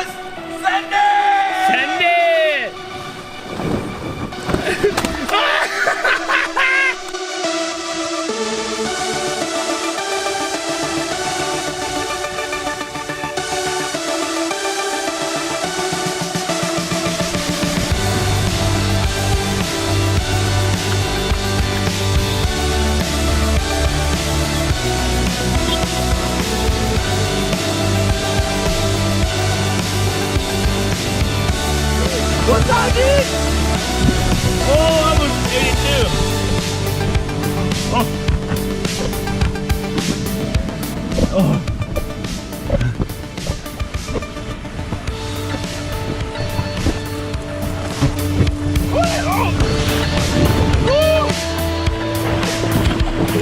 goes. Send it! Send it! What's up, dude? Oh, I almost did it too. Oh. Oh.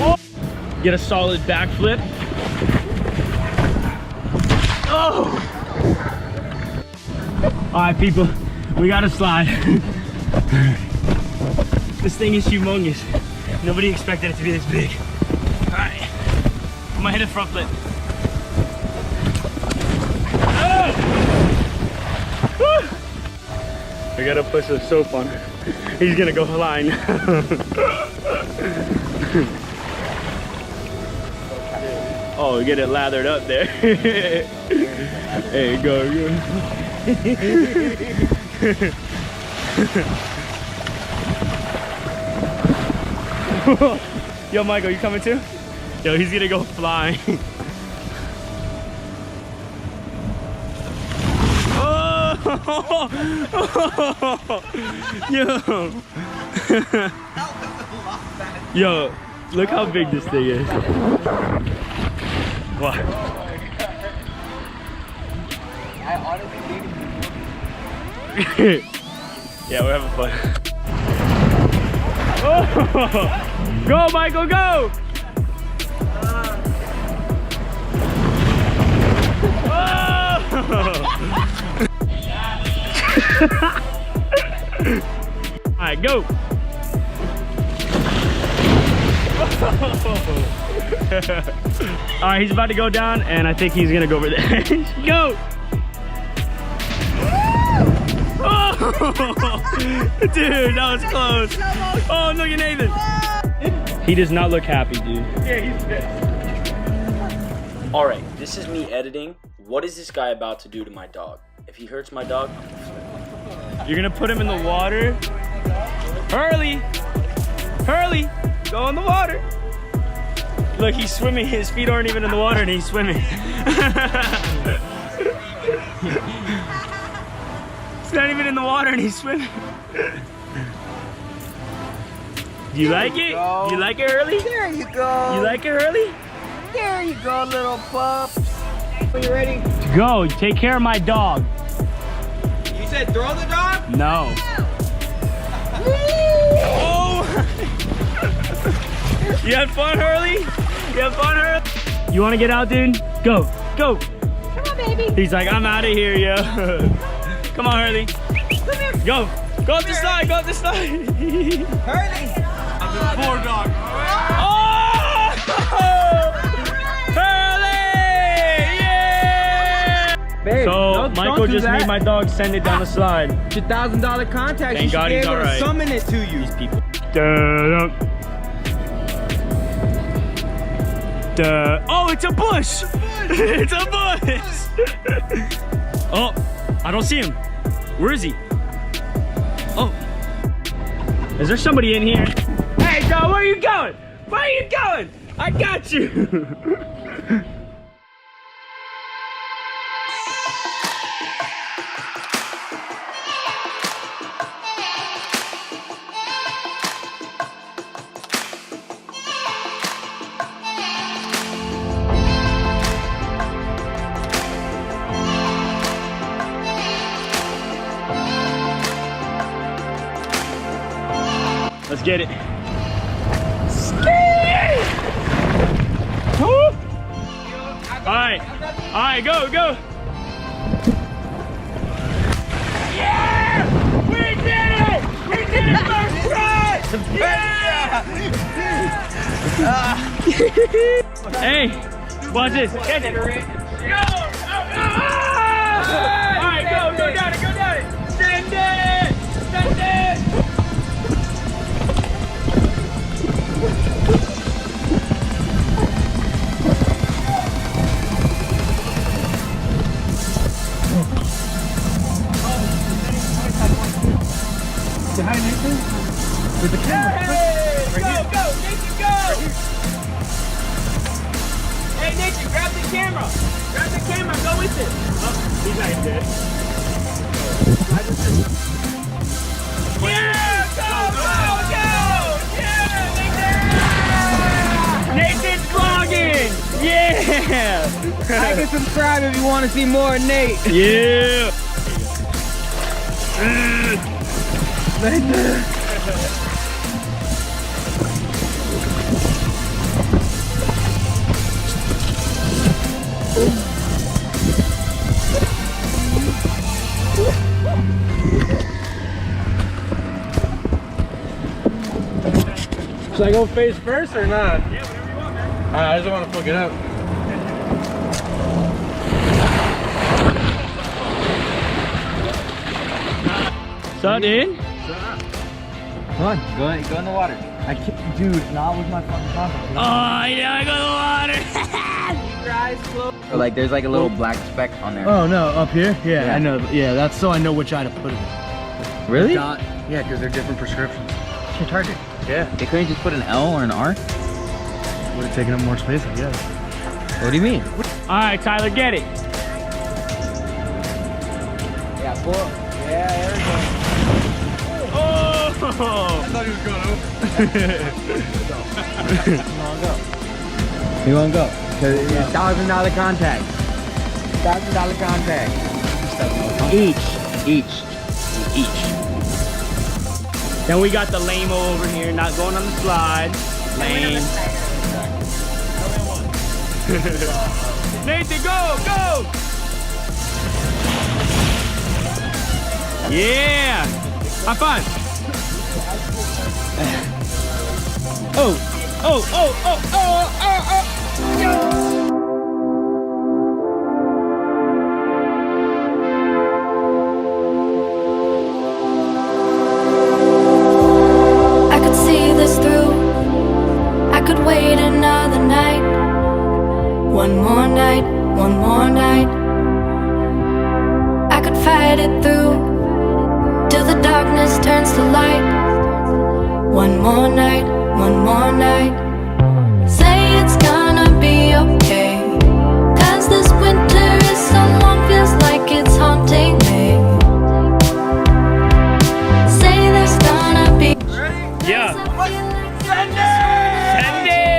Oh. Get a solid backflip. Oh. All right, people. We gotta slide. This thing is humongous. Nobody expected it to be this big. All right, I'm gonna hit a front flip. Oh! We gotta put some soap on. He's gonna go flying. Oh, we get it lathered up there. There you go. Yo, Michael, you coming too? Yo, he's gonna go flying. Oh! Yo. Yo, look how big this thing is. Wow. Yeah, we're having fun. Oh! Go, Michael, go! Oh! All right, go! All right, he's about to go down, and I think he's gonna go over there. Go! Oh, dude, that was close. Oh, look at Nathan. He does not look happy, dude. Yeah, he's pissed. All right, this is me editing. What is this guy about to do to my dog? If he hurts my dog, you're gonna put him in the water. Hurley, Hurley, go in the water. Look, he's swimming. His feet aren't even in the water, and he's swimming. He's not even in the water and he's swimming. Do you like it? Go. You like it, Hurley? There you go. You like it, Hurley? There you go, little pups. Are you ready? Go, take care of my dog. You said throw the dog? No. Oh! You had fun, Hurley? You had fun, Hurley? You want to get out, dude? Go, go. Come on, baby. He's like, I'm out of here, yo. Come on, Hurley. Come here. Go. Go up the slide, go up the slide. Hurley. I'm the poor dog. Oh! Hurley! Yeah! Babe, So Michael just made my dog send it down the slide. It's a $1,000 contract. Thank God he's all right. Summon it to you. These people. Duh. Oh, it's a bush! It's a bush! Oh, I don't see him. Where is he? Oh. Is there somebody in here? Hey, dog, where are you going? Where are you going? I got you! Let's get it. All right, go, go. Yeah! We did it! We did it first try! Yeah! Hey, watch this. Catch it. Go! All right, Nathan. With the camera. Hey, go, Nathan, go! Hey, Nathan, grab the camera. Grab the camera, go with it. Oh, he's not dead. Yeah, go! Yeah, Nathan! Nathan's vlogging! Yeah! Like and subscribe if you want to see more Nate. Yeah! Nathan. Should I go face first or not? Yeah, whatever you want, man. I just want to fuck it up. Shut in? Come on, go in the water. I can't, dude, not with my fucking contact. Oh, yeah, I go to the water. Your eyes closed. Like there's like a little black speck on there. Oh no, up here? Yeah, Yeah. I know. Yeah, that's so I know which eye to put it in. Really? Yeah, because they're different prescriptions. It's your target. Yeah. They couldn't just put an L or an R? Would have taken up more space, I guess. What do you mean? All right, Tyler, get it. Yeah, pull. Yeah, there we go. Oh! I thought he was going over. You won't go. Cause it's $1,000 contact. $1,000 contact. Each. Then we got the lame-o over here, not going on the slide. Lame. Nathan, go! Yeah! High five! Oh! I could see this through. I could wait another night. One more night, one more night. I could fight it through till the darkness turns to light. One more night, one more night. Say it's gonna be okay, 'cause this winter is so long, feels like it's haunting me. Say there's gonna be. Yeah! Send Send it!